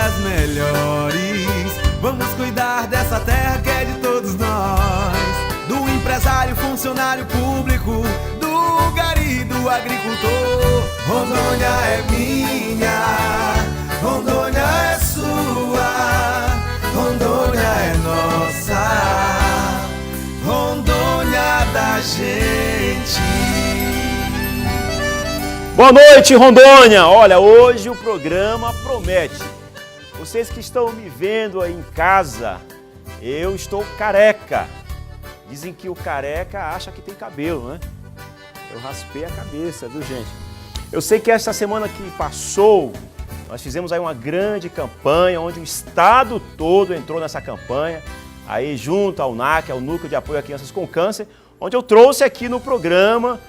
das melhores. Vamos cuidar dessa terra que é de todos nós. Do empresário, funcionário público, do gari, do agricultor. Rondônia é minha, Rondônia é sua, Rondônia é nossa, Rondônia da gente. Boa noite, Rondônia! Olha, hoje o programa promete. Vocês que estão me vendo aí em casa, eu estou careca. Dizem que o careca acha que tem cabelo, né? Eu raspei a cabeça, viu, gente? Eu sei que esta semana que passou, nós fizemos aí uma grande campanha, onde o estado todo entrou nessa campanha, aí junto ao NAC, ao Núcleo de Apoio a Crianças com Câncer, onde eu trouxe aqui no programa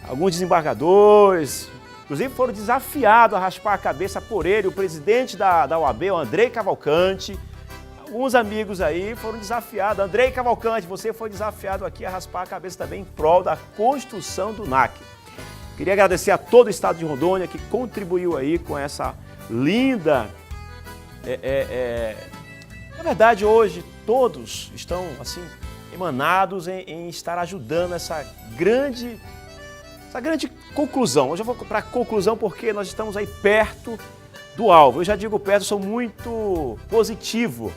alguns desembargadores, inclusive foram desafiados a raspar a cabeça por ele, o presidente da OAB, o Andrei Cavalcante. Alguns amigos aí foram desafiados. Andrei Cavalcante, você foi desafiado aqui a raspar a cabeça também em prol da construção do NAC. Queria agradecer a todo o estado de Rondônia que contribuiu aí com essa linda... Na verdade, hoje todos estão assim emanados em estar ajudando essa grande conclusão. Hoje eu vou para a conclusão porque nós estamos aí perto do alvo. Eu já digo perto, sou muito positivo.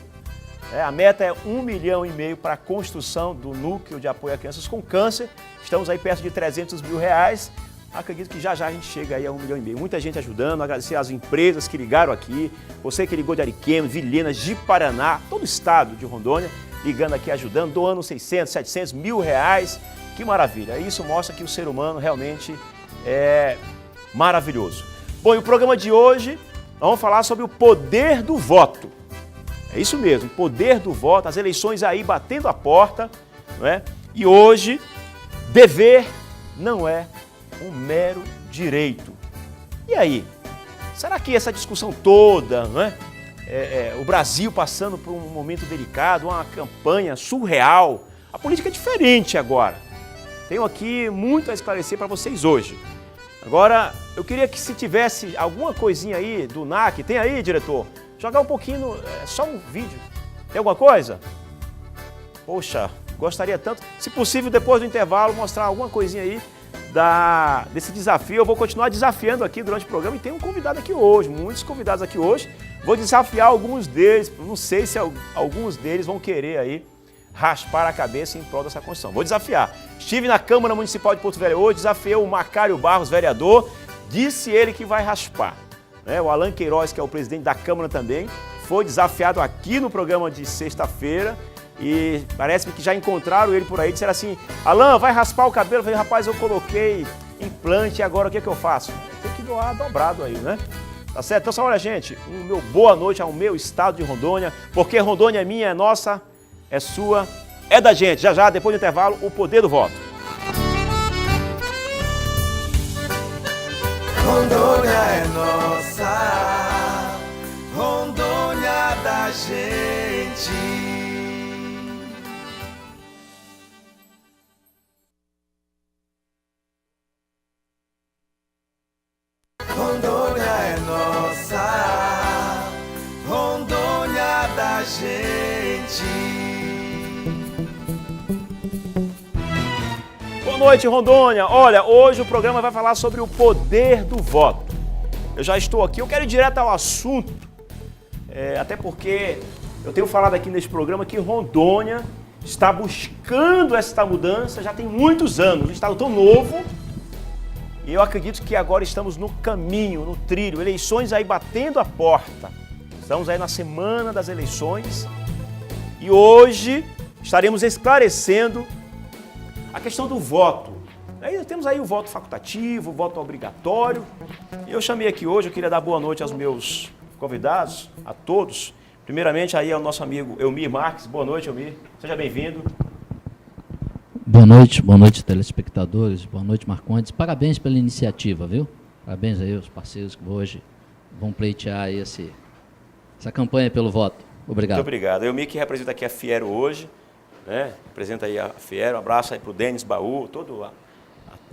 A meta é 1,5 milhão para a construção do Núcleo de Apoio a Crianças com Câncer. Estamos aí perto de 300 mil reais. Acredito que já a gente chega aí a 1,5 milhão. Muita gente ajudando, agradecer às empresas que ligaram aqui. Você que ligou de Ariquemes, Vilhena, de Paraná, todo o estado de Rondônia, ligando aqui, ajudando, doando 600, 700 mil reais. Que maravilha! Isso mostra que o ser humano realmente é maravilhoso. Bom, e o programa de hoje, nós vamos falar sobre o poder do voto. É isso mesmo, o poder do voto, as eleições aí batendo a porta, não é? E hoje, dever não é um mero direito. E aí? Será que essa discussão toda, não é? O Brasil passando por um momento delicado, uma campanha surreal, a política é diferente agora. Tenho aqui muito a esclarecer para vocês hoje. Agora, eu queria que se tivesse alguma coisinha aí do NAC, tem aí, diretor? Jogar um pouquinho, só um vídeo. Tem alguma coisa? Poxa, gostaria tanto. Se possível, depois do intervalo, mostrar alguma coisinha aí desse desafio. Eu vou continuar desafiando aqui durante o programa e tem um convidado aqui hoje, muitos convidados aqui hoje. Vou desafiar alguns deles, não sei se alguns deles vão querer aí raspar a cabeça em prol dessa construção. Vou desafiar. Estive na Câmara Municipal de Porto Velho hoje, desafiei o Macário Barros, vereador, disse ele que vai raspar. O Alan Queiroz, que é o presidente da Câmara também, foi desafiado aqui no programa de sexta-feira e parece-me que já encontraram ele por aí, disseram assim, Alan, vai raspar o cabelo? Eu falei, rapaz, eu coloquei implante e agora o que eu faço? Tem que doar dobrado aí, né? Tá certo? Então, olha, gente, meu boa noite ao meu estado de Rondônia, porque Rondônia é minha, é nossa, é sua, é da gente. Já já, depois do intervalo, o poder do voto. Rondônia é nossa, Rondônia da gente. Rondônia é nossa, Rondônia da gente. Boa noite, Rondônia. Olha, hoje o programa vai falar sobre o poder do voto. Eu já estou aqui, eu quero ir direto ao assunto, até porque eu tenho falado aqui nesse programa que Rondônia está buscando essa mudança já tem muitos anos. Um estado tão novo e eu acredito que agora estamos no caminho, no trilho, eleições aí batendo a porta. Estamos aí na semana das eleições e hoje estaremos esclarecendo a questão do voto. Aí temos aí o voto facultativo, o voto obrigatório. E eu chamei aqui hoje, eu queria dar boa noite aos meus convidados, a todos. Primeiramente aí ao nosso amigo Elmir Marques. Boa noite, Elmir. Seja bem-vindo. Boa noite, telespectadores. Boa noite, Marcondes. Parabéns pela iniciativa, viu? Parabéns aí aos parceiros que hoje vão pleitear aí essa campanha pelo voto. Obrigado. Muito obrigado. Elmir que representa aqui a Fiero hoje, né? Representa aí a Fiero. Um abraço aí para o Denis Baú, toda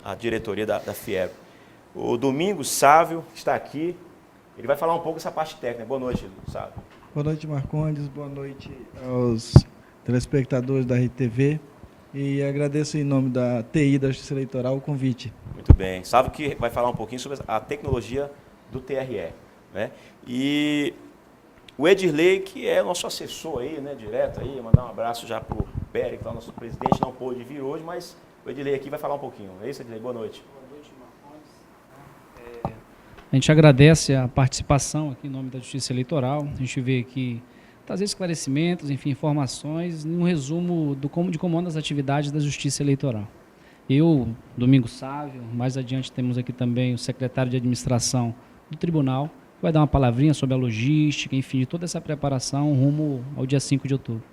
a diretoria da Fiero. O Domingos Sávio está aqui. Ele vai falar um pouco dessa parte técnica. Boa noite, Sávio. Boa noite, Marcondes. Boa noite aos telespectadores da RTV. E agradeço em nome da TI da Justiça Eleitoral o convite. Muito bem. Sávio que vai falar um pouquinho sobre a tecnologia do TRE. Né? E o Edirley, que é nosso assessor aí, né, direto aí, mandar um abraço já para o Pérez, que é o nosso presidente, não pôde vir hoje, mas o Edirley aqui vai falar um pouquinho. É isso, Edirley? Boa noite. Boa noite, Marcondes. A gente agradece a participação aqui em nome da Justiça Eleitoral. A gente vê aqui trazer esclarecimentos, enfim, informações, um resumo de como andam as atividades da Justiça Eleitoral. Eu, Domingos Sávio, mais adiante temos aqui também o secretário de Administração do Tribunal, que vai dar uma palavrinha sobre a logística, enfim, de toda essa preparação rumo ao dia 5 de outubro.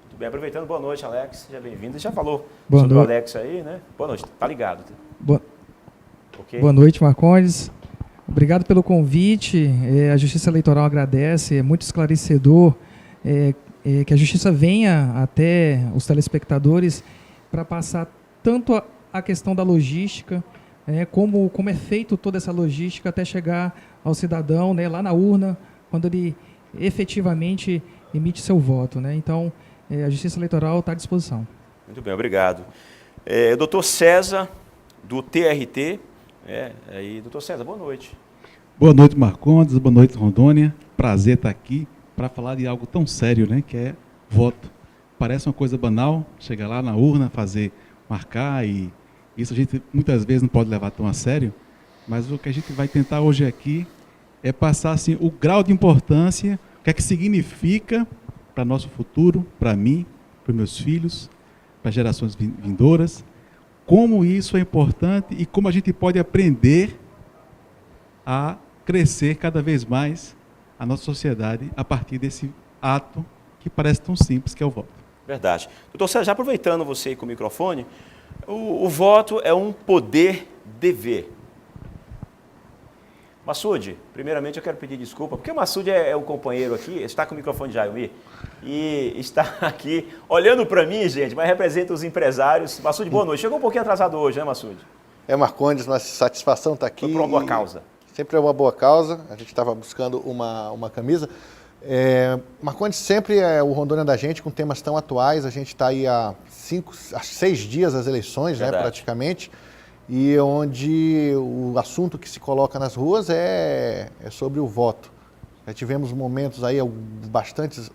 Muito bem, aproveitando, boa noite, Alex, seja bem-vindo. Você já falou Boa sobre noite. o Alex aí, né? Boa noite, tá ligado. Okay. Boa noite, Marcondes. Obrigado pelo convite. A Justiça Eleitoral agradece, é muito esclarecedor que a Justiça venha até os telespectadores para passar tanto a questão da logística, como é feito toda essa logística até chegar ao cidadão, né, lá na urna, quando ele efetivamente emite seu voto. Né? Então, a Justiça Eleitoral está à disposição. Muito bem, obrigado. Doutor César, do TRT. Doutor César, boa noite. Boa noite, Marcondes. Boa noite, Rondônia. Prazer estar aqui para falar de algo tão sério, né, que é voto. Parece uma coisa banal, chegar lá na urna, marcar, e isso a gente muitas vezes não pode levar tão a sério, mas o que a gente vai tentar hoje aqui é passar assim, o grau de importância, o que é que significa para nosso futuro, para mim, para os meus filhos, para gerações vindouras, como isso é importante e como a gente pode aprender a crescer cada vez mais a nossa sociedade a partir desse ato que parece tão simples, que é o voto. Verdade. Doutor César, já aproveitando você aí com o microfone, o voto é um poder-dever. Massoud, primeiramente eu quero pedir desculpa, porque o Massoud é o companheiro aqui, está com o microfone já, Elmir, e está aqui olhando para mim, gente, mas representa os empresários. Massoud, boa noite. Chegou um pouquinho atrasado hoje, né, Massoud? Marcondes, uma satisfação estar aqui. Foi por uma boa causa. Sempre é uma boa causa, a gente estava buscando uma camisa. Marcondes sempre é o Rondônia da gente, com temas tão atuais. A gente está aí há 6 dias das eleições, né, praticamente, e onde o assunto que se coloca nas ruas é sobre o voto. Já tivemos momentos aí, bastantes,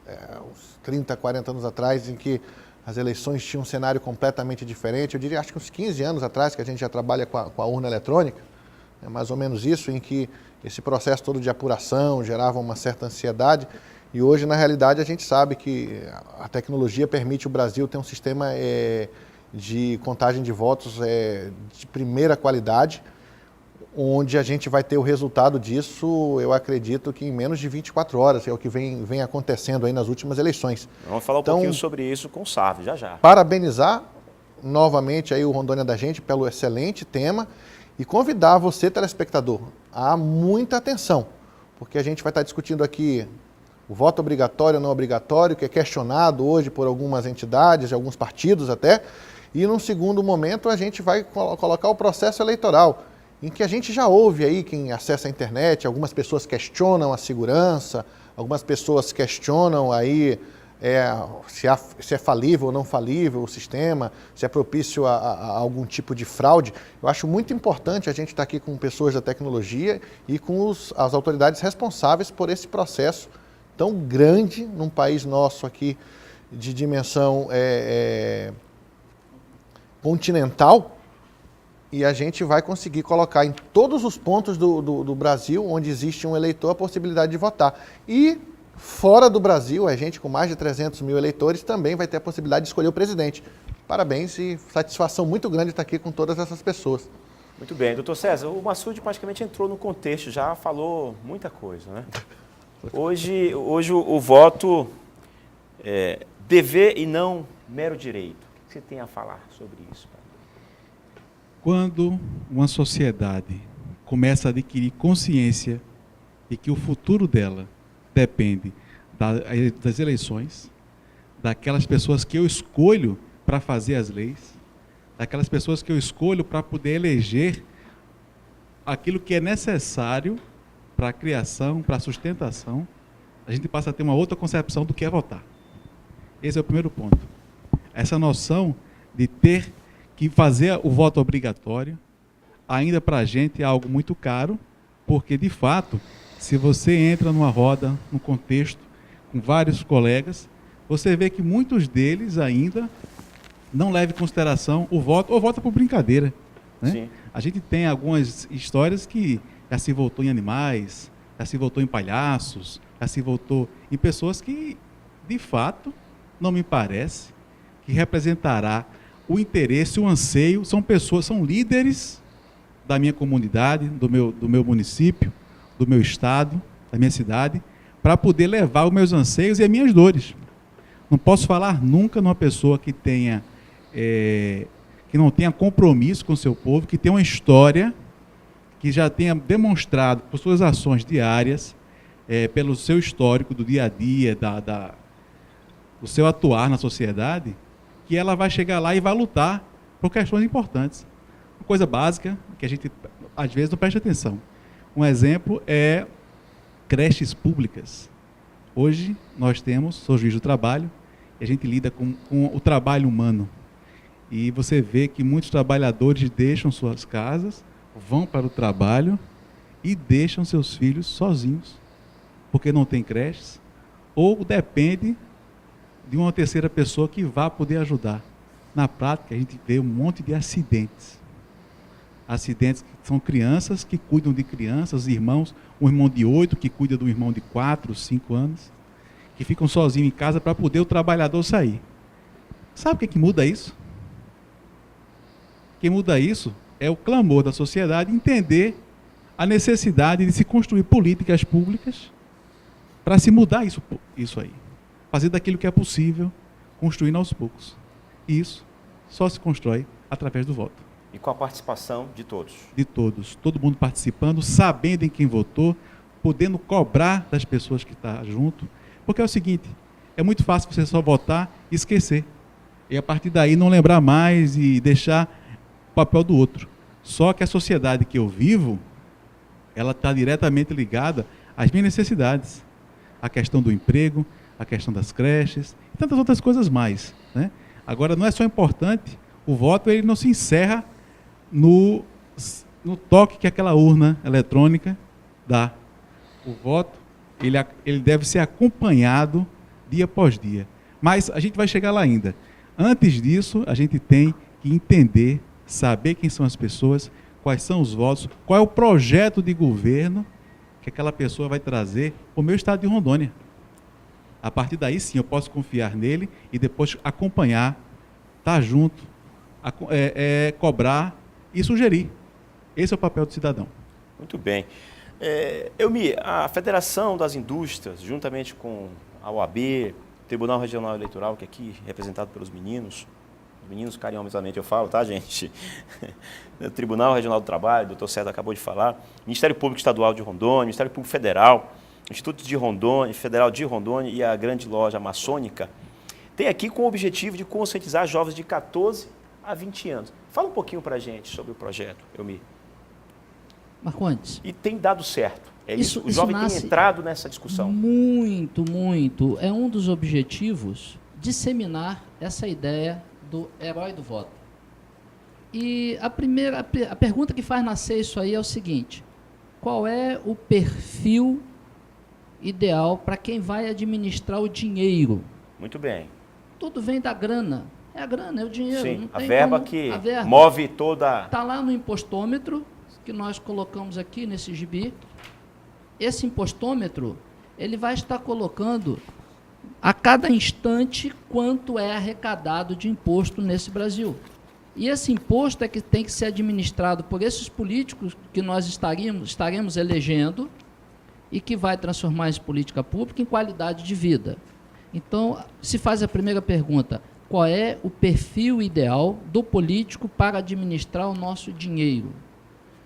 uns 30, 40 anos atrás, em que as eleições tinham um cenário completamente diferente. Eu diria, acho que uns 15 anos atrás, que a gente já trabalha com a urna eletrônica, é mais ou menos isso, em que esse processo todo de apuração gerava uma certa ansiedade, e hoje, na realidade, a gente sabe que a tecnologia permite o Brasil ter um sistema de contagem de votos de primeira qualidade, onde a gente vai ter o resultado disso, eu acredito que em menos de 24 horas, é o que vem acontecendo aí nas últimas eleições. Vamos falar um pouquinho sobre isso com o Sávio, já. Parabenizar novamente aí o Rondônia da gente pelo excelente tema, e convidar você, telespectador, a muita atenção, porque a gente vai estar discutindo aqui o voto obrigatório ou não obrigatório, que é questionado hoje por algumas entidades, de alguns partidos até, e num segundo momento a gente vai colocar o processo eleitoral, em que a gente já ouve aí, quem acessa a internet, algumas pessoas questionam a segurança, algumas pessoas questionam aí se é falível ou não falível o sistema, se é propício a algum tipo de fraude. Eu acho muito importante a gente estar aqui com pessoas da tecnologia e com as autoridades responsáveis por esse processo tão grande num país nosso aqui de dimensão continental, e a gente vai conseguir colocar em todos os pontos do Brasil onde existe um eleitor a possibilidade de votar. E fora do Brasil, a gente com mais de 300 mil eleitores também vai ter a possibilidade de escolher o presidente. Parabéns e satisfação muito grande estar aqui com todas essas pessoas. Muito bem. Doutor César, o Massoud praticamente entrou no contexto, já falou muita coisa, né? Hoje o voto é dever e não mero direito. O que você tem a falar sobre isso? Quando uma sociedade começa a adquirir consciência de que o futuro dela depende das eleições, daquelas pessoas que eu escolho para fazer as leis, daquelas pessoas que eu escolho para poder eleger aquilo que é necessário para a criação, para a sustentação, a gente passa a ter uma outra concepção do que é votar. Esse é o primeiro ponto. Essa noção de ter que fazer o voto obrigatório, ainda para a gente é algo muito caro, porque, de fato, se você entra numa roda, num contexto, com vários colegas, você vê que muitos deles ainda não levam em consideração o voto, ou vota por brincadeira. Né? Sim. A gente tem algumas histórias que já se votou em animais, já se votou em palhaços, já se votou em pessoas que, de fato, não me parece que representará o interesse, o anseio. São pessoas, são líderes da minha comunidade, do meu município, do meu estado, da minha cidade, para poder levar os meus anseios e as minhas dores. Não posso falar nunca numa pessoa que não tenha compromisso com o seu povo, que tenha uma história, que já tenha demonstrado por suas ações diárias, pelo seu histórico do dia a dia, do seu atuar na sociedade, que ela vai chegar lá e vai lutar por questões importantes. Uma coisa básica, que a gente, às vezes, não presta atenção. Um exemplo é creches públicas. Hoje, nós temos, sou juiz do trabalho, e a gente lida com o trabalho humano. E você vê que muitos trabalhadores deixam suas casas, vão para o trabalho e deixam seus filhos sozinhos, porque não tem creches, ou depende de uma terceira pessoa que vá poder ajudar. Na prática, a gente vê um monte de acidentes. Acidentes que são crianças que cuidam de crianças, irmãos, um irmão de 8 que cuida de um irmão de 4, 5 anos, que ficam sozinhos em casa para poder o trabalhador sair. Sabe o que muda isso? O que muda isso é o clamor da sociedade entender a necessidade de se construir políticas públicas para se mudar isso aí. Fazer daquilo que é possível, construindo aos poucos. E isso só se constrói através do voto. E com a participação de todos. De todos. Todo mundo participando, sabendo em quem votou, podendo cobrar das pessoas que estão junto. Porque é o seguinte, é muito fácil você só votar e esquecer. E a partir daí não lembrar mais e deixar o papel do outro. Só que a sociedade que eu vivo, ela está diretamente ligada às minhas necessidades. A questão do emprego, a questão das creches e tantas outras coisas mais. Né? Agora, não é só importante, o voto ele não se encerra no toque que aquela urna eletrônica dá. O voto ele deve ser acompanhado dia após dia. Mas a gente vai chegar lá ainda. Antes disso, a gente tem que entender, saber quem são as pessoas, quais são os votos, qual é o projeto de governo que aquela pessoa vai trazer para o meu estado de Rondônia. A partir daí, sim, eu posso confiar nele e depois acompanhar, estar junto, cobrar e sugerir. Esse é o papel do cidadão. Muito bem. Elmi, a Federação das Indústrias, juntamente com a OAB, Tribunal Regional Eleitoral, que é aqui representado pelos meninos carinhosamente eu falo, tá, gente? Tribunal Regional do Trabalho, o doutor César acabou de falar, Ministério Público Estadual de Rondônia, Ministério Público Federal, Instituto de Rondônia, Federal de Rondônia e a grande loja maçônica, tem aqui com o objetivo de conscientizar jovens de 14 a 20 anos. Fala um pouquinho para a gente sobre o projeto, Elmi. Marcondes. E tem dado certo, é isso? O Isso jovem tem entrado nessa discussão. Muito, muito. É um dos objetivos disseminar essa ideia do herói do voto. E a pergunta que faz nascer isso aí é o seguinte: qual é o perfil ideal para quem vai administrar o dinheiro? Muito bem. Tudo vem da grana. É a grana, é o dinheiro. Sim, não a tem verba como, que a verba move toda... está lá no impostômetro, que nós colocamos aqui nesse gibi. Esse impostômetro, ele vai estar colocando a cada instante quanto é arrecadado de imposto nesse Brasil. E esse imposto é que tem que ser administrado por esses políticos que nós estaremos elegendo e que vai transformar essa política pública em qualidade de vida. Então, se faz a primeira pergunta: qual é o perfil ideal do político para administrar o nosso dinheiro?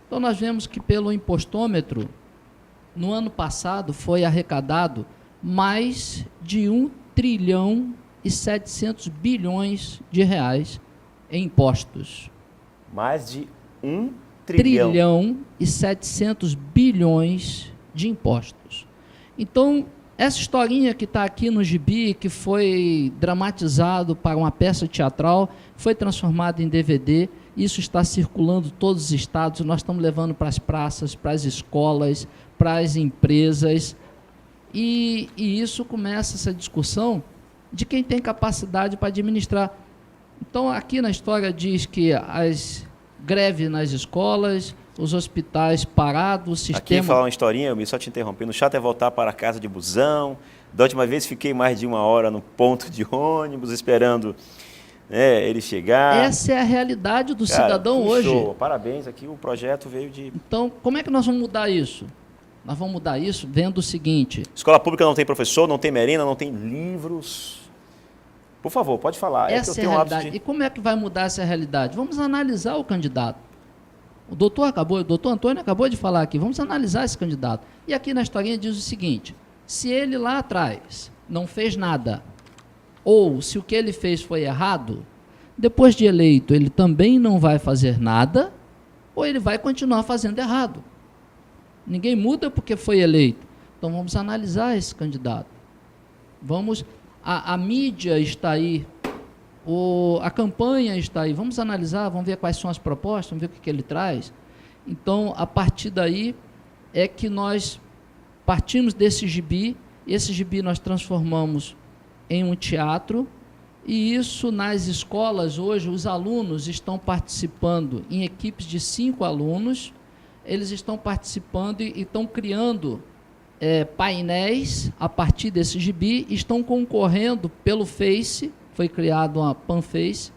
Então, nós vemos que pelo impostômetro, no ano passado, foi arrecadado mais de 1 trilhão e 700 bilhões de reais em impostos. Mais de 1 trilhão e 700 bilhões de impostos. Então, essa historinha que está aqui no gibi, que foi dramatizado para uma peça teatral, foi transformada em DVD, isso está circulando todos os estados, nós estamos levando para as praças, para as escolas, para as empresas, e isso começa essa discussão de quem tem capacidade para administrar. Então, aqui na história diz que as greves nas escolas, os hospitais parados, o sistema... Aqui, falar uma historinha, eu só te interrompendo, o chato é voltar para a casa de busão. Da última vez fiquei mais de 1 hora no ponto de ônibus, esperando ele chegar. Essa é a realidade do cidadão que hoje. Show. Parabéns, aqui o projeto veio de... Então, como é que nós vamos mudar isso? Nós vamos mudar isso vendo o seguinte... Escola pública não tem professor, não tem merenda, não tem livros. Por favor, pode falar. Essa é a realidade. E como é que vai mudar essa realidade? Vamos analisar o candidato. O doutor Antônio acabou de falar aqui, vamos analisar esse candidato. E aqui na historinha diz o seguinte, se ele lá atrás não fez nada, ou se o que ele fez foi errado, depois de eleito ele também não vai fazer nada, ou ele vai continuar fazendo errado. Ninguém muda porque foi eleito. Então vamos analisar esse candidato. A mídia está aí, a campanha está aí, vamos analisar, vamos ver quais são as propostas, vamos ver o que ele traz. Então, a partir daí é que nós partimos desse gibi, esse gibi nós transformamos em um teatro, e isso nas escolas hoje, os alunos estão participando em equipes de 5 alunos, eles estão participando e estão criando painéis a partir desse gibi, estão concorrendo pelo Face, foi criado uma Panface,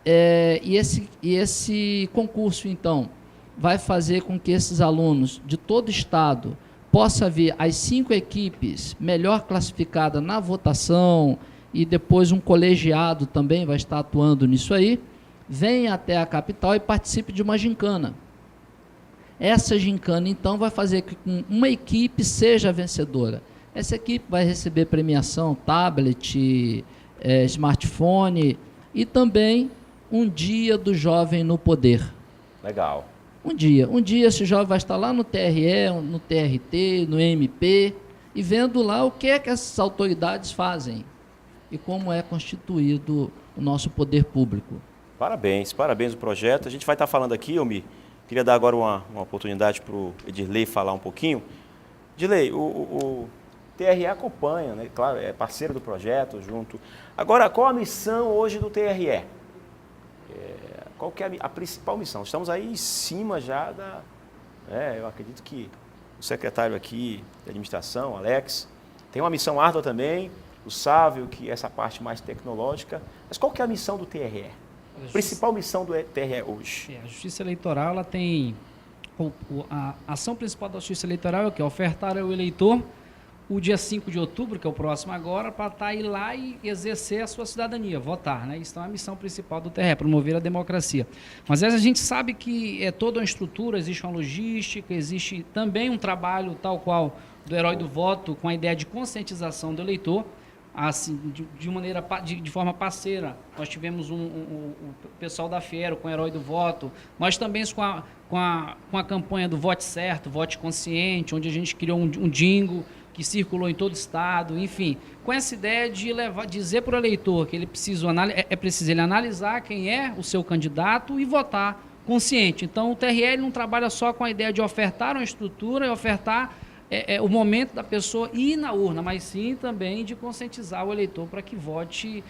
e esse concurso, então, vai fazer com que esses alunos de todo o estado possam ver as 5 equipes melhor classificadas na votação, e depois um colegiado também vai estar atuando nisso aí, venha até a capital e participe de uma gincana. Essa gincana, então, vai fazer com que uma equipe seja a vencedora. Essa equipe vai receber premiação, tablet, smartphone e também um dia do jovem no poder. Legal. Um dia esse jovem vai estar lá no TRE, no TRT, no MP, e vendo lá o que é que essas autoridades fazem e como é constituído o nosso poder público. Parabéns o projeto. A gente vai estar falando aqui, Elmi, queria dar agora uma oportunidade para o Edirley falar um pouquinho. Edirley, o TRE acompanha, né? Claro, é parceiro do projeto, junto. Agora, qual a missão hoje do TRE? Qual que é a principal missão? Estamos aí em cima já da... eu acredito que o secretário aqui de administração, Alex, tem uma missão árdua também, o Sávio, que é essa parte mais tecnológica. Mas qual que é a missão do TRE? A principal missão do TRE hoje? A Justiça Eleitoral, ela tem... A ação principal da Justiça Eleitoral é o quê? Ofertar ao eleitor o dia 5 de outubro, que é o próximo agora, para estar aí lá e exercer a sua cidadania, votar, né? Isso é a missão principal do TRE, promover a democracia. Mas a gente sabe que é toda uma estrutura, existe uma logística, existe também um trabalho tal qual do Herói do Voto, com a ideia de conscientização do eleitor, assim, de forma parceira. Nós tivemos o pessoal da Fiero com o Herói do Voto, nós também com a campanha do Vote Certo, Vote Consciente, onde a gente criou um jingle que circulou em todo o estado, enfim, com essa ideia de dizer para o eleitor que ele é preciso ele analisar quem é o seu candidato e votar consciente. Então, o TRE não trabalha só com a ideia de ofertar uma estrutura e ofertar o momento da pessoa ir na urna, mas sim também de conscientizar o eleitor para que vote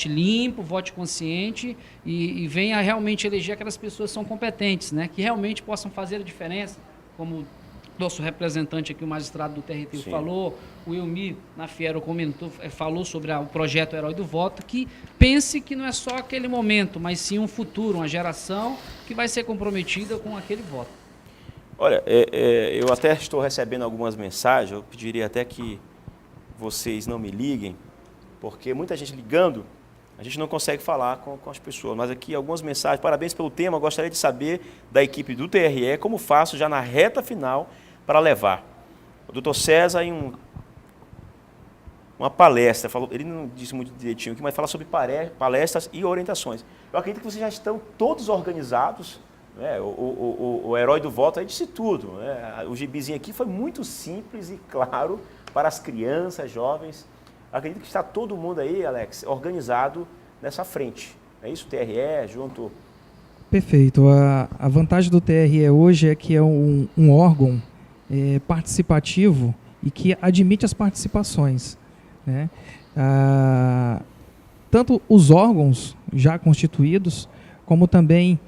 limpo, vote consciente e venha realmente eleger aquelas pessoas que são competentes, né, que realmente possam fazer a diferença, como nosso representante aqui, o magistrado do TRT, sim, falou, o Elmi na Fiero falou sobre o projeto Herói do Voto, que pense que não é só aquele momento, mas sim um futuro, uma geração que vai ser comprometida com aquele voto. Olha, eu até estou recebendo algumas mensagens, eu pediria até que vocês não me liguem, porque muita gente ligando, a gente não consegue falar com as pessoas, mas aqui algumas mensagens, parabéns pelo tema, eu gostaria de saber da equipe do TRE, como faço já na reta final para levar. O doutor César, em uma palestra, falou, ele não disse muito direitinho aqui, mas fala sobre palestras e orientações. Eu acredito que vocês já estão todos organizados, né? O herói do voto aí disse tudo, né? O gibizinho aqui foi muito simples e claro para as crianças, jovens. Acredito que está todo mundo aí, Alex, organizado nessa frente. É isso, TRE, junto... Perfeito. A vantagem do TRE hoje é que é um órgão participativo e que admite as participações, né? Tanto os órgãos já constituídos, como também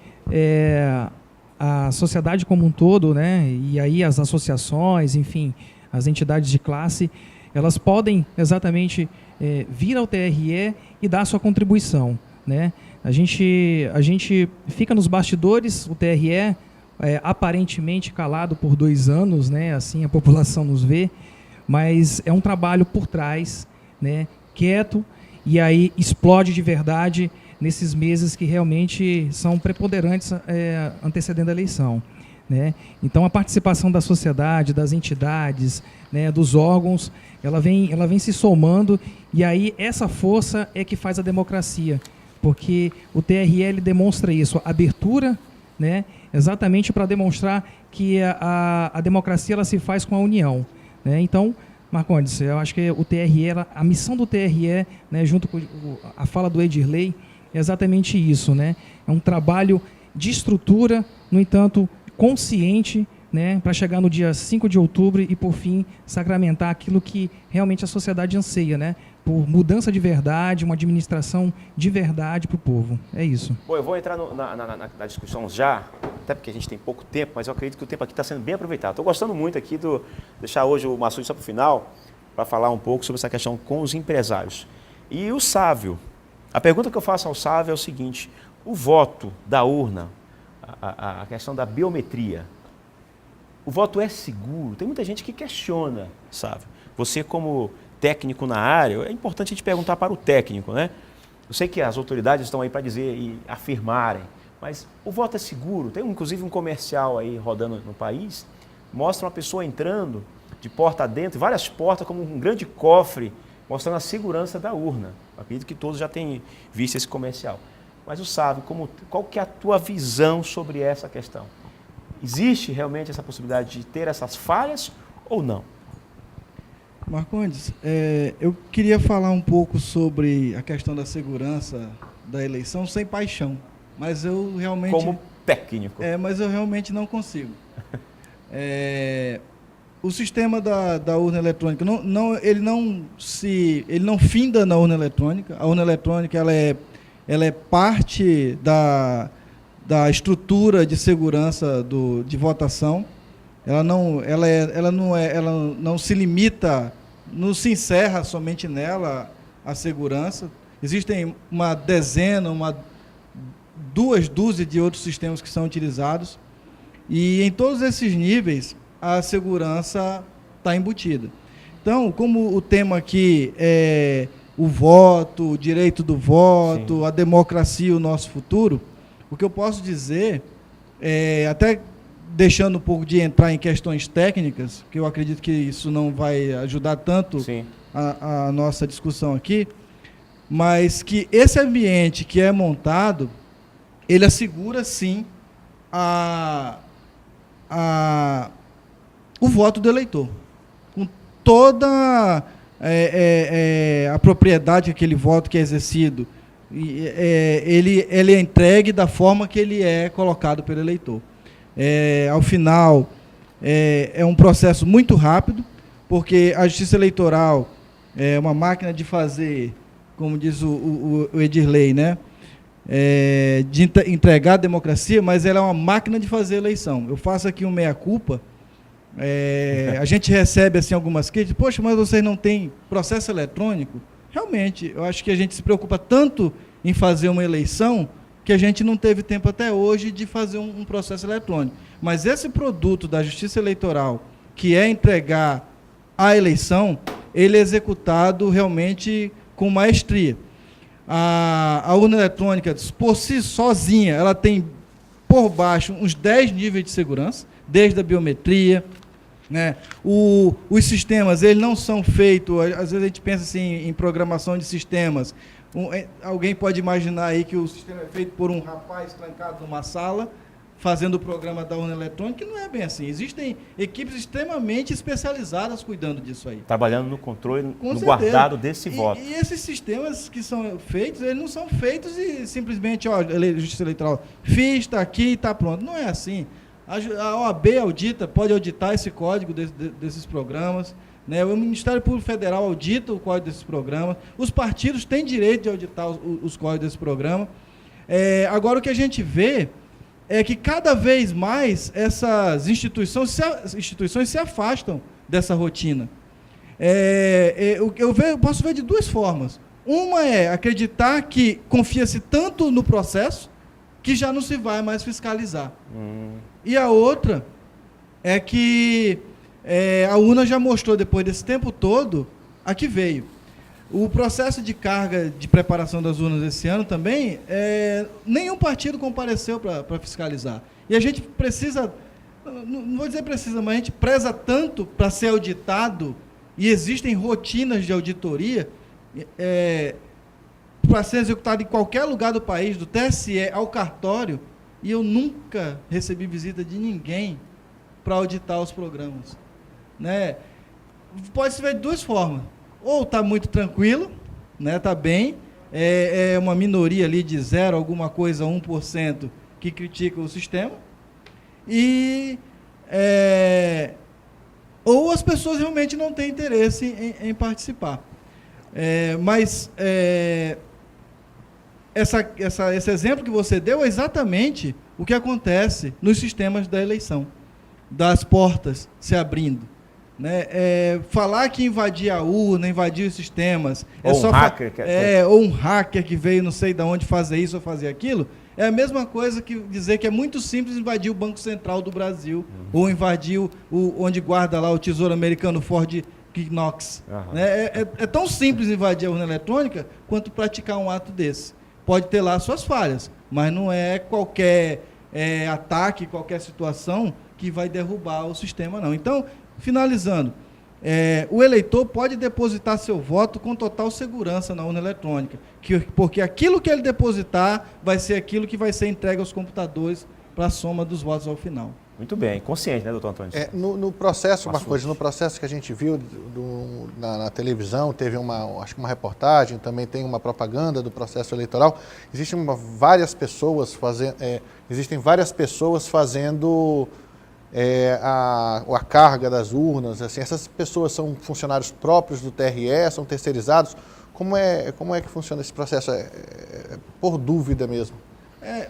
a sociedade como um todo, né? E aí as associações, enfim, as entidades de classe, elas podem exatamente vir ao TRE e dar sua contribuição, né? A gente fica nos bastidores, o TRE aparentemente calado por 2 anos, né? Assim a população nos vê, mas é um trabalho por trás, né? Quieto, e aí explode de verdade nesses meses que realmente são preponderantes antecedendo a eleição, né? Então a participação da sociedade, das entidades, né, dos órgãos, ela vem se somando, e aí essa força é que faz a democracia, porque o TRE ele demonstra isso, a abertura, né, exatamente para demonstrar que a democracia ela se faz com a união, né? Então, Marcondes, eu acho que o TRE, a missão do TRE, né, junto com a fala do Edirley, é exatamente isso, né? É um trabalho de estrutura, no entanto, consciente, né, para chegar no dia 5 de outubro e, por fim, sacramentar aquilo que realmente a sociedade anseia, né? Por mudança de verdade, uma administração de verdade para o povo. É isso. Bom, eu vou entrar na discussão já, até porque a gente tem pouco tempo, mas eu acredito que o tempo aqui está sendo bem aproveitado. Estou gostando muito aqui de deixar hoje o Massude só para o final, para falar um pouco sobre essa questão com os empresários. E o Sávio, a pergunta que eu faço ao Sávio é o seguinte: o voto da urna, a questão da biometria, o voto é seguro? Tem muita gente que questiona, Sávio. Você como técnico na área, é importante a gente perguntar para o técnico, né? Eu sei que as autoridades estão aí para dizer e afirmarem, mas o voto é seguro? Tem inclusive um comercial aí rodando no país, mostra uma pessoa entrando de porta adentro, várias portas como um grande cofre, mostrando a segurança da urna. Eu acredito que todos já têm visto esse comercial. Mas o Sávio, qual que é a tua visão sobre essa questão? Existe realmente essa possibilidade de ter essas falhas ou não? Marcondes, eu queria falar um pouco sobre a questão da segurança da eleição sem paixão, mas eu realmente... Como técnico. Mas eu realmente não consigo. O sistema da urna eletrônica, ele não finda na urna eletrônica. A urna eletrônica ela é parte da estrutura de segurança de votação. Ela não se limita, não se encerra somente nela a segurança. Existem uma dezena, 2 dúzias de outros sistemas que são utilizados, e em todos esses níveis a segurança está embutida. Então, como o tema aqui é o voto, o direito do voto, sim, a democracia, o nosso futuro, o que eu posso dizer, até deixando um pouco de entrar em questões técnicas, que eu acredito que isso não vai ajudar tanto a nossa discussão aqui, mas que esse ambiente que é montado, ele assegura, sim, o voto do eleitor, com toda a propriedade que aquele voto que é exercido, ele é entregue da forma que ele é colocado pelo eleitor. Ao final, é um processo muito rápido, porque a Justiça Eleitoral é uma máquina de fazer, como diz o Edirley, né? De entregar a democracia, mas ela é uma máquina de fazer eleição. Eu faço aqui um meia-culpa. A gente recebe assim, algumas críticas, poxa, mas vocês não têm processo eletrônico? Realmente, eu acho que a gente se preocupa tanto em fazer uma eleição que a gente não teve tempo até hoje de fazer um processo eletrônico. Mas esse produto da Justiça Eleitoral, que é entregar a eleição, ele é executado realmente com maestria. A urna eletrônica, por si sozinha, ela tem por baixo uns 10 níveis de segurança, desde a biometria, né? Os sistemas, eles não são feitos, às vezes a gente pensa assim, em programação de sistemas. Alguém pode imaginar aí que o sistema é feito por um rapaz trancado numa sala, fazendo o programa da urna eletrônica, que não é bem assim. Existem equipes extremamente especializadas cuidando disso aí. Trabalhando no controle, Com no certeza. guardado desse voto. E esses sistemas que são feitos, eles não são feitos e simplesmente, ó, Justiça Eleitoral, fiz, está aqui, está pronto. Não é assim. A OAB audita, pode auditar esse código desses programas, né? O Ministério Público Federal audita o código desses programas, os partidos têm direito de auditar os códigos desse programa. Agora, o que a gente vê é que cada vez mais essas instituições se afastam dessa rotina. Eu posso ver de duas formas. Uma é acreditar que confia-se tanto no processo que já não se vai mais fiscalizar. E a outra é que a urna já mostrou, depois desse tempo todo, a que veio. O processo de carga de preparação das urnas esse ano também, nenhum partido compareceu para fiscalizar. E a gente precisa, não vou dizer precisa, mas a gente preza tanto para ser auditado, e existem rotinas de auditoria para ser executado em qualquer lugar do país, do TSE ao cartório, e eu nunca recebi visita de ninguém para auditar os programas. Né? Pode se ver de duas formas. Ou está muito tranquilo, né? Está bem, é uma minoria ali de 0, alguma coisa, 1% que critica o sistema, ou as pessoas realmente não têm interesse em participar. Esse exemplo que você deu é exatamente o que acontece nos sistemas da eleição, das portas se abrindo. Né? Falar que invadir a urna, invadir os sistemas, ou um hacker que veio não sei de onde fazer isso ou fazer aquilo, é a mesma coisa que dizer que é muito simples invadir o Banco Central do Brasil, ou invadir onde guarda lá o Tesouro Americano Fort Knox. Né? É tão simples invadir a urna eletrônica quanto praticar um ato desse. Pode ter lá suas falhas, mas não é qualquer ataque, qualquer situação que vai derrubar o sistema, não. Então, finalizando, o eleitor pode depositar seu voto com total segurança na urna eletrônica, porque aquilo que ele depositar vai ser aquilo que vai ser entregue aos computadores para a soma dos votos ao final. Muito bem, consciente, né, doutor Antônio? No processo, no processo que a gente viu na televisão, teve acho que uma reportagem, também tem uma propaganda do processo eleitoral, existem várias pessoas fazendo a carga das urnas, assim, essas pessoas são funcionários próprios do TRE, são terceirizados? Como é que funciona esse processo? Por dúvida mesmo.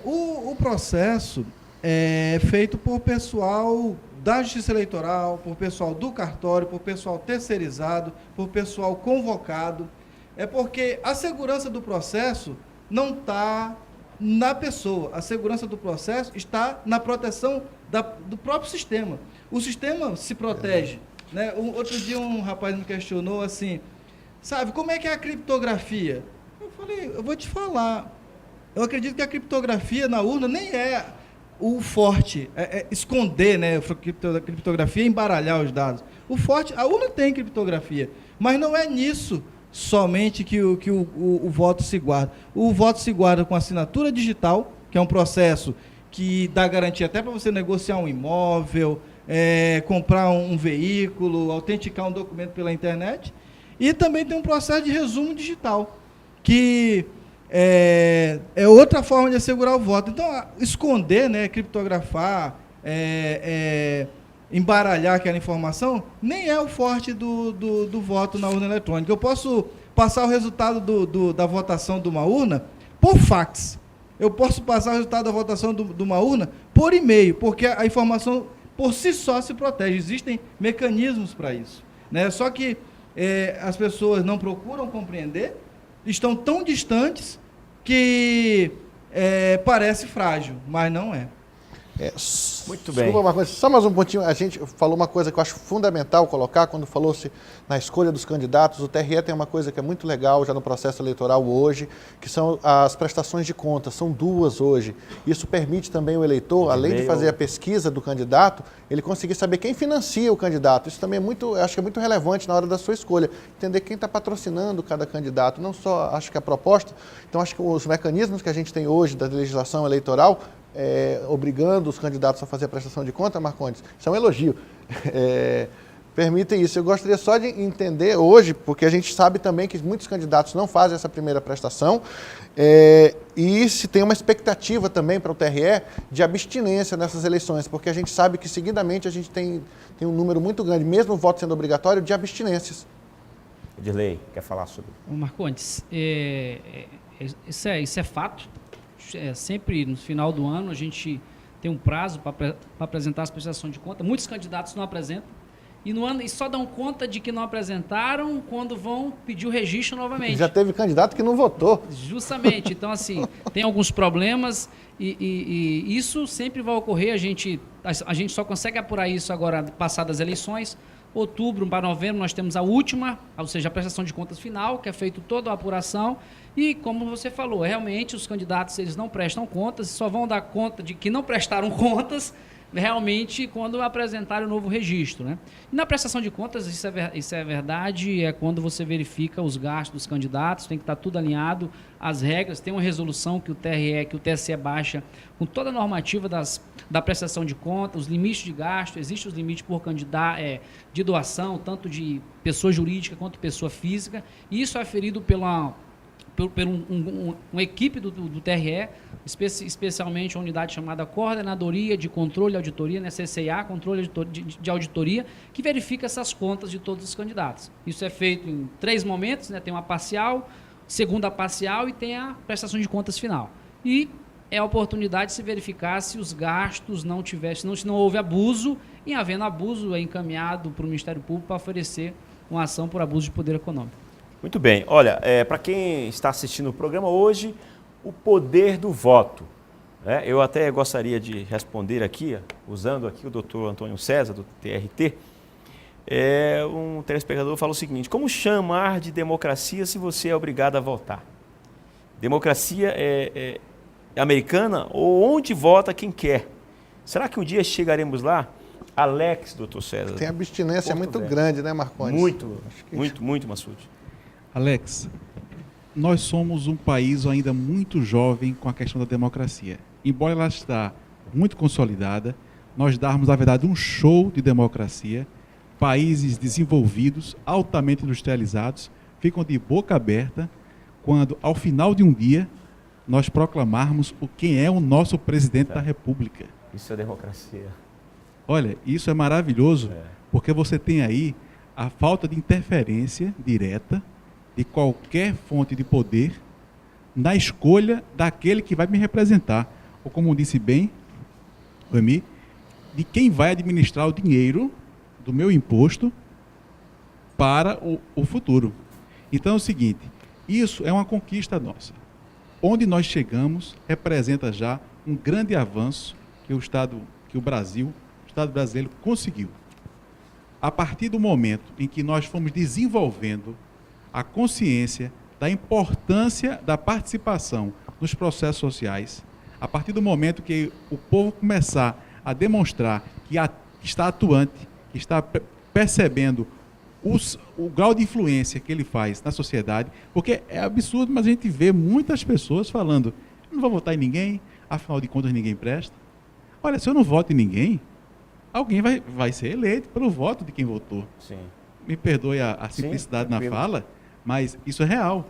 O processo é feito por pessoal da Justiça Eleitoral, por pessoal do cartório, por pessoal terceirizado, por pessoal convocado. É porque a segurança do processo não está na pessoa, a segurança do processo está na proteção do próprio sistema. O sistema se protege. Né? Outro dia um rapaz me questionou assim, sabe, como é que é a criptografia? Eu falei, eu vou te falar, eu acredito que a criptografia na urna nem é o forte, esconder, né, a criptografia, embaralhar os dados. O forte, a urna tem criptografia, mas não é nisso somente que o voto se guarda. O voto se guarda com assinatura digital, que é um processo que dá garantia até para você negociar um imóvel, comprar um veículo, autenticar um documento pela internet. E também tem um processo de resumo digital, que é outra forma de assegurar o voto. Então, esconder, né, criptografar, embaralhar aquela informação, nem é o forte do voto na urna eletrônica. Eu posso passar o resultado da votação de uma urna por fax. Eu posso passar o resultado da votação de uma urna por e-mail, porque a informação por si só se protege. Existem mecanismos para isso. Né? Só que as pessoas não procuram compreender, estão tão distantes que parece frágil, mas não é. Muito bem. Desculpa, Marcondes, só mais um pontinho. A gente falou uma coisa que eu acho fundamental colocar quando falou-se na escolha dos candidatos. O TRE tem uma coisa que é muito legal já no processo eleitoral hoje, que são as prestações de contas. São 2 hoje. Isso permite também o eleitor, além de fazer a pesquisa do candidato, ele conseguir saber quem financia o candidato. Isso também é muito, acho que é muito relevante na hora da sua escolha. Entender quem está patrocinando cada candidato. Não só, acho que a proposta. Então, acho que os mecanismos que a gente tem hoje da legislação eleitoral obrigando os candidatos a fazer a prestação de conta, Marcondes, isso é um elogio. Permitem isso. Eu gostaria só de entender hoje, porque a gente sabe também que muitos candidatos não fazem essa primeira prestação, e se tem uma expectativa também para o TRE de abstinência nessas eleições, porque a gente sabe que seguidamente a gente tem um número muito grande, mesmo o voto sendo obrigatório, de abstinências. Edirley, quer falar sobre? Marcondes, isso é fato. Sempre no final do ano a gente tem um prazo para apresentar as prestações de conta. Muitos candidatos não apresentam. E só dão conta de que não apresentaram quando vão pedir o registro novamente. Já teve candidato que não votou. Justamente. Então, assim, tem alguns problemas e isso sempre vai ocorrer. A gente só consegue apurar isso agora, passadas as eleições. Outubro para novembro nós temos a última, ou seja, a prestação de contas final, que é feita toda a apuração. E, como você falou, realmente os candidatos eles não prestam contas, só vão dar conta de que não prestaram contas realmente quando apresentarem o novo registro, né? E na prestação de contas, isso é verdade, é quando você verifica os gastos dos candidatos, tem que estar tudo alinhado, as regras, tem uma resolução que o TSE baixa com toda a normativa da prestação de contas, os limites de gasto, existem os limites por candidato, de doação, tanto de pessoa jurídica quanto pessoa física, e isso é aferido por uma equipe do TRE, especialmente a unidade chamada Coordenadoria de Controle e Auditoria, né, CCA, Controle de Auditoria, que verifica essas contas de todos os candidatos. Isso é feito em 3 momentos, né, tem uma parcial, segunda parcial e tem a prestação de contas final. E é a oportunidade de se verificar se os gastos não tivessem, se não houve abuso, e havendo abuso é encaminhado para o Ministério Público para oferecer uma ação por abuso de poder econômico. Muito bem. Olha, para quem está assistindo o programa hoje, o poder do voto. Né? Eu até gostaria de responder aqui, usando aqui o doutor Antônio César, do TRT. Um telespectador fala o seguinte: como chamar de democracia se você é obrigado a votar? Democracia é americana ou onde vota quem quer? Será que um dia chegaremos lá? Alex, doutor César. Tem abstinência muito grande, né, Marcondes? Muito, Massoud. Alex, nós somos um país ainda muito jovem com a questão da democracia. Embora ela está muito consolidada, nós darmos, na verdade, um show de democracia. Países desenvolvidos, altamente industrializados, ficam de boca aberta quando, ao final de um dia, nós proclamarmos quem é o nosso presidente da República. Isso é democracia. Olha, isso é maravilhoso, porque você tem aí a falta de interferência direta de qualquer fonte de poder na escolha daquele que vai me representar. Ou, como disse bem o Emi, de quem vai administrar o dinheiro do meu imposto para o futuro. Então é o seguinte, isso é uma conquista nossa. Onde nós chegamos representa já um grande avanço que o Estado brasileiro conseguiu. A partir do momento em que nós fomos desenvolvendo a consciência da importância da participação nos processos sociais, a partir do momento que o povo começar a demonstrar que está atuante, que está percebendo o grau de influência que ele faz na sociedade, porque é absurdo, mas a gente vê muitas pessoas falando, não vou votar em ninguém, afinal de contas ninguém presta. Olha, se eu não voto em ninguém, alguém vai ser eleito pelo voto de quem votou. Sim. Me perdoe a simplicidade na fala, mas isso é real.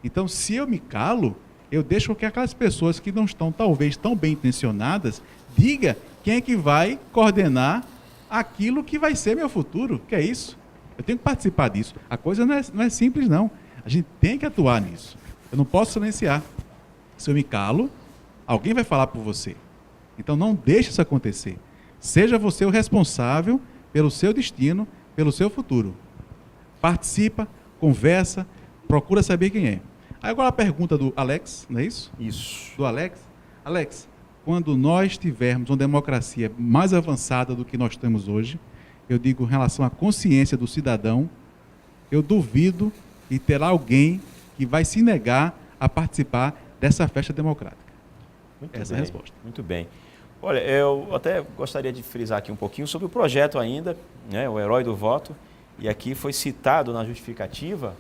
Então, se eu me calo, eu deixo que aquelas pessoas que não estão, talvez, tão bem intencionadas, diga quem é que vai coordenar aquilo que vai ser meu futuro, que é isso. Eu tenho que participar disso. A coisa não é simples, não. A gente tem que atuar nisso. Eu não posso silenciar. Se eu me calo, alguém vai falar por você. Então, não deixe isso acontecer. Seja você o responsável pelo seu destino, pelo seu futuro. Participa, conversa, procura saber quem é. Agora a pergunta do Alex, não é isso? Isso. Do Alex. Alex, quando nós tivermos uma democracia mais avançada do que nós temos hoje, eu digo em relação à consciência do cidadão, eu duvido que terá alguém que vai se negar a participar dessa festa democrática. Essa é a resposta. Muito bem. Olha, eu até gostaria de frisar aqui um pouquinho sobre o projeto ainda, né, o Herói do Voto, e aqui foi citado na justificativa,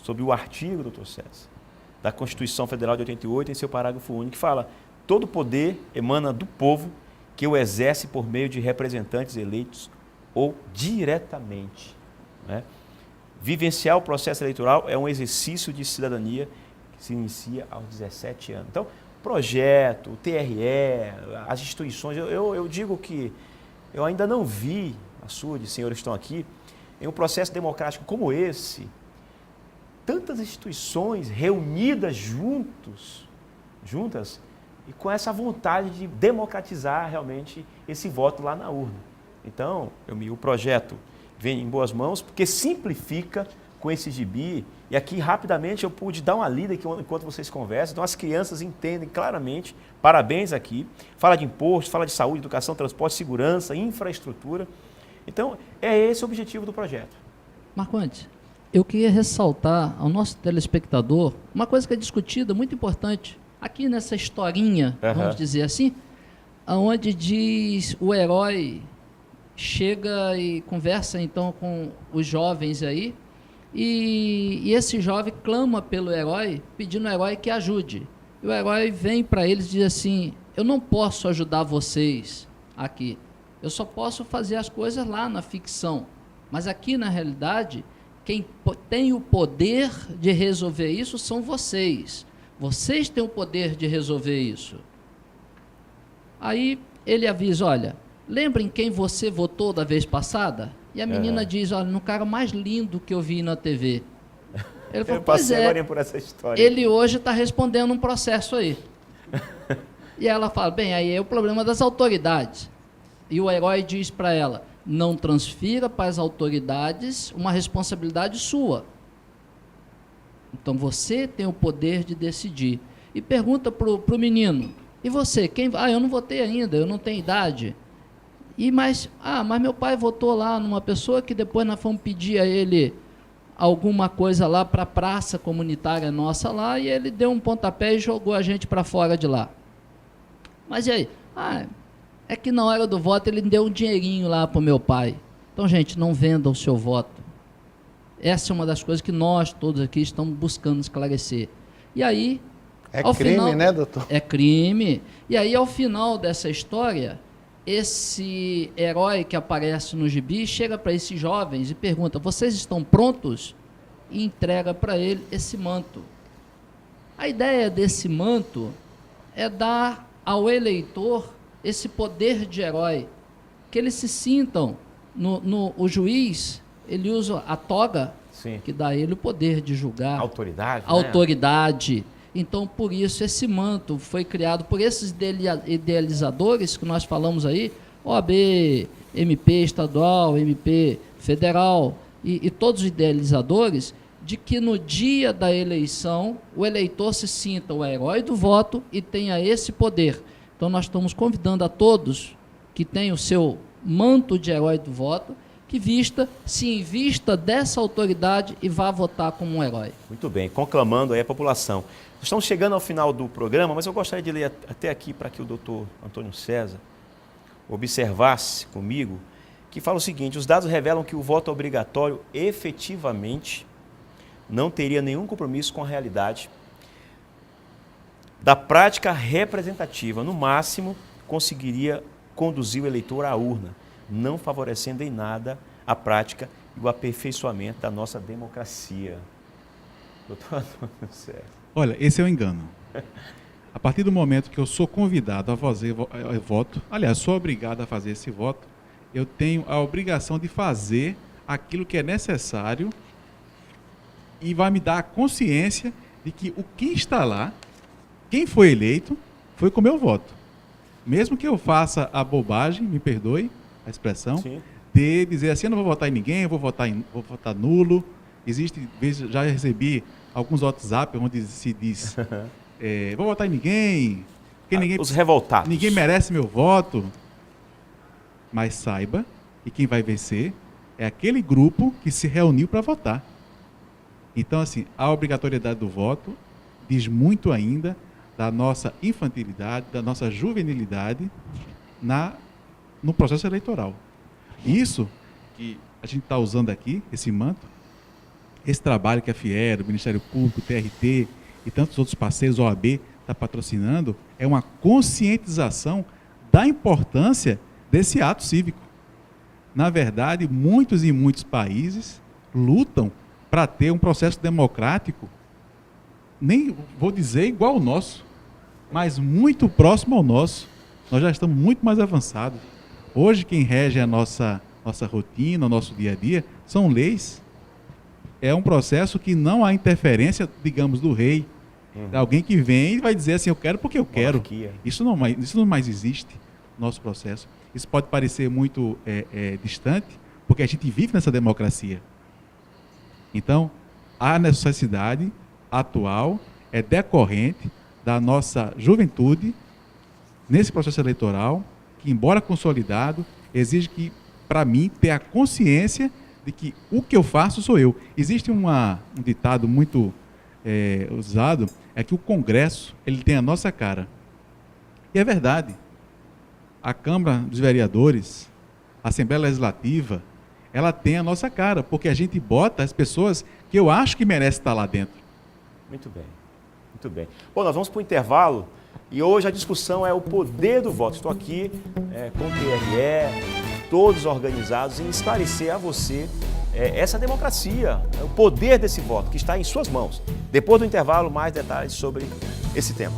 sobre o artigo, doutor César, da Constituição Federal de 88, em seu parágrafo único, que fala: todo poder emana do povo, que o exerce por meio de representantes eleitos ou diretamente. Né? Vivenciar o processo eleitoral é um exercício de cidadania que se inicia aos 17 anos. Então, projeto, o TRE, as instituições, eu digo que eu ainda não vi, a sua, de senhores que estão aqui, em um processo democrático como esse, tantas instituições reunidas juntas e com essa vontade de democratizar realmente esse voto lá na urna. Então, o projeto vem em boas mãos, porque simplifica com esse gibi, e aqui rapidamente eu pude dar uma lida aqui enquanto vocês conversam, então as crianças entendem claramente, parabéns aqui, fala de imposto, fala de saúde, educação, transporte, segurança, infraestrutura. Então, é esse o objetivo do projeto. Marcondes, eu queria ressaltar ao nosso telespectador uma coisa que é discutida, muito importante, aqui nessa historinha, vamos dizer assim, onde diz o herói chega e conversa então com os jovens aí, e esse jovem clama pelo herói, pedindo ao herói que ajude. E o herói vem para eles e diz assim: eu não posso ajudar vocês aqui, eu só posso fazer as coisas lá na ficção, mas aqui na realidade quem tem o poder de resolver isso são vocês. Vocês têm o poder de resolver isso. Aí ele avisa: olha, lembrem quem você votou da vez passada? E a menina diz: olha, no cara mais lindo que eu vi na TV. Ele falou: pois é, agora por essa história. Ele hoje está respondendo um processo aí. E ela fala: bem, aí é o problema das autoridades. E o herói diz para ela: não transfira para as autoridades uma responsabilidade sua. Então você tem o poder de decidir. E pergunta para o menino: e você? Quem? Ah, eu não votei ainda, eu não tenho idade. Mas meu pai votou lá numa pessoa que depois nós fomos pedir a ele alguma coisa lá para a praça comunitária nossa lá, e ele deu um pontapé e jogou a gente para fora de lá. Mas e aí? É que na hora do voto ele deu um dinheirinho lá para o meu pai. Então, gente, não venda o seu voto. Essa é uma das coisas que nós todos aqui estamos buscando esclarecer. E aí... É crime, final, né, doutor? É crime. E aí, ao final dessa história, esse herói que aparece no gibi chega para esses jovens e pergunta: vocês estão prontos? E entrega para ele esse manto. A ideia desse manto é dar ao eleitor esse poder de herói, que eles se sintam, o juiz, ele usa a toga, sim, que dá a ele o poder de julgar. Autoridade. Né? Então, por isso, esse manto foi criado por esses idealizadores que nós falamos aí, OAB, MP estadual, MP federal, e todos os idealizadores, de que no dia da eleição, o eleitor se sinta o herói do voto e tenha esse poder. Então, nós estamos convidando a todos que têm o seu manto de herói do voto, que se invista dessa autoridade e vá votar como um herói. Muito bem, conclamando aí a população. Estamos chegando ao final do programa, mas eu gostaria de ler até aqui para que o doutor Antônio César observasse comigo, que fala o seguinte: os dados revelam que o voto obrigatório efetivamente não teria nenhum compromisso com a realidade da prática representativa. No máximo, conseguiria conduzir o eleitor à urna, não favorecendo em nada a prática e o aperfeiçoamento da nossa democracia. Doutor Antônio César. Olha, esse é um engano. A partir do momento que eu sou convidado a fazer voto, aliás, sou obrigado a fazer esse voto, eu tenho a obrigação de fazer aquilo que é necessário e vai me dar a consciência de que o que está lá, quem foi eleito, foi com o meu voto. Mesmo que eu faça a bobagem, me perdoe a expressão, sim, de dizer assim: eu não vou votar em ninguém, eu vou votar nulo. Existe, já recebi alguns WhatsApp onde se diz: vou votar em ninguém, porque ninguém, os revoltados. Ninguém merece meu voto. Mas saiba que quem vai vencer é aquele grupo que se reuniu para votar. Então, assim, a obrigatoriedade do voto diz muito ainda da nossa infantilidade, da nossa juvenilidade no processo eleitoral. Isso que a gente está usando aqui, esse manto, esse trabalho que a FIER, o Ministério Público, o TRT e tantos outros parceiros, OAB, está patrocinando é uma conscientização da importância desse ato cívico. Na verdade, muitos e muitos países lutam para ter um processo democrático, nem vou dizer igual ao nosso, mas muito próximo ao nosso. Nós já estamos muito mais avançados. Hoje, quem rege a nossa rotina, o nosso dia a dia, são leis. É um processo que não há interferência, digamos, do rei. Alguém que vem e vai dizer assim, eu quero porque eu quero. Isso não mais existe no nosso processo. Isso pode parecer muito distante, porque a gente vive nessa democracia. Então, a necessidade atual é decorrente da nossa juventude nesse processo eleitoral, que, embora consolidado, exige que, para mim, ter a consciência de que o que eu faço sou eu. Existe um ditado muito usado, é que o Congresso ele tem a nossa cara. E é verdade. A Câmara dos Vereadores, a Assembleia Legislativa, ela tem a nossa cara, porque a gente bota as pessoas que eu acho que merecem estar lá dentro. Muito bem, muito bem. Bom, nós vamos para o intervalo e hoje a discussão é o poder do voto. Estou aqui com o TRE, todos organizados, em esclarecer a você essa democracia, o poder desse voto que está em suas mãos. Depois do intervalo, mais detalhes sobre esse tema.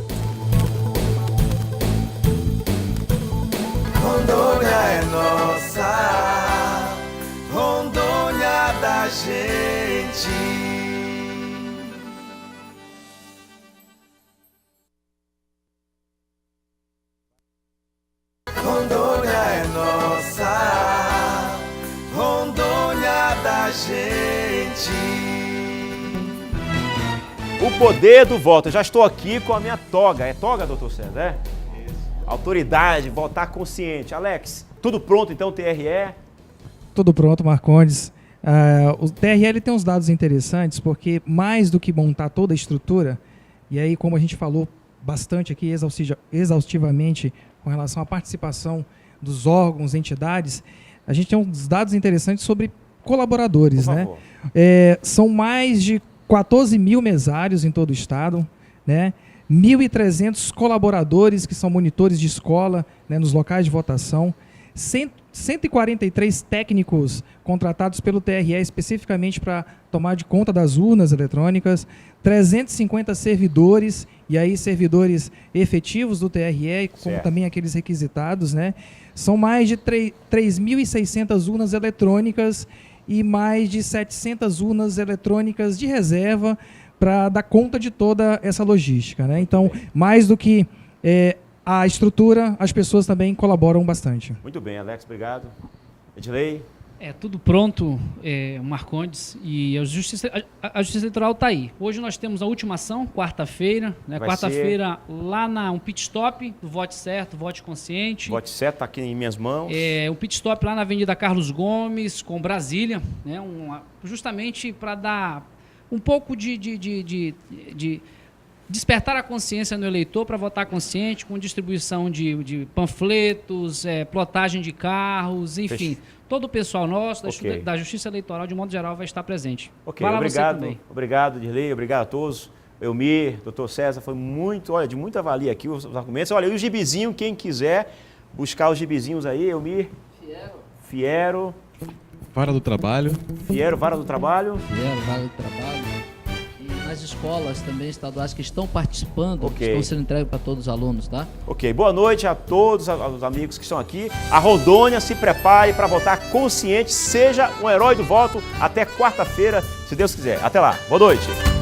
Rondônia é nossa, Rondônia da gente. Rondônia é nossa, Rondônia da gente. O poder do voto. Eu já estou aqui com a minha toga. É toga, doutor César? É? Isso. Autoridade, votar consciente. Alex, tudo pronto então, TRE? Tudo pronto, Marcondes. O TRE ele tem uns dados interessantes, porque mais do que montar toda a estrutura, e aí como a gente falou bastante aqui exaustivamente com relação à participação dos órgãos, entidades, a gente tem uns dados interessantes sobre colaboradores, né? São mais de 14 mil mesários em todo o estado, né? 1.300 colaboradores que são monitores de escola, né, nos locais de votação, 143 técnicos contratados pelo TRE especificamente para tomar de conta das urnas eletrônicas, 350 servidores, e aí servidores efetivos do TRE, como também aqueles requisitados, né? São mais de 3.600 urnas eletrônicas e mais de 700 urnas eletrônicas de reserva para dar conta de toda essa logística, né? Então, mais do que a estrutura, as pessoas também colaboram bastante. Muito bem, Alex, obrigado. Edilei? Tudo pronto, Marcondes, e a Justiça Eleitoral está aí. Hoje nós temos a última ação, quarta-feira, né? Quarta-feira lá um pit stop do Vote Certo, Vote Consciente. Vote Certo está aqui em minhas mãos. Um pit stop lá na Avenida Carlos Gomes, com Brasília, né? Justamente para dar um pouco de despertar a consciência no eleitor para votar consciente, com distribuição de panfletos, plotagem de carros, enfim. Todo o pessoal nosso, da Justiça Eleitoral, de modo geral, vai estar presente. Obrigado, Dirley, obrigado a todos. Elmir, doutor César, foi de muita valia aqui os argumentos. Olha, e o gibizinho, quem quiser buscar os gibizinhos aí, Elmir? Fiero. Vara do Trabalho. Fiero, Vara do Trabalho. Fiero, Vara do Trabalho. Nas escolas também estaduais que estão participando, que estão sendo entregues para todos os alunos, tá? Ok, boa noite a todos os amigos que estão aqui. A Rondônia se prepare para votar consciente, seja um herói do voto até quarta-feira, se Deus quiser. Até lá, boa noite.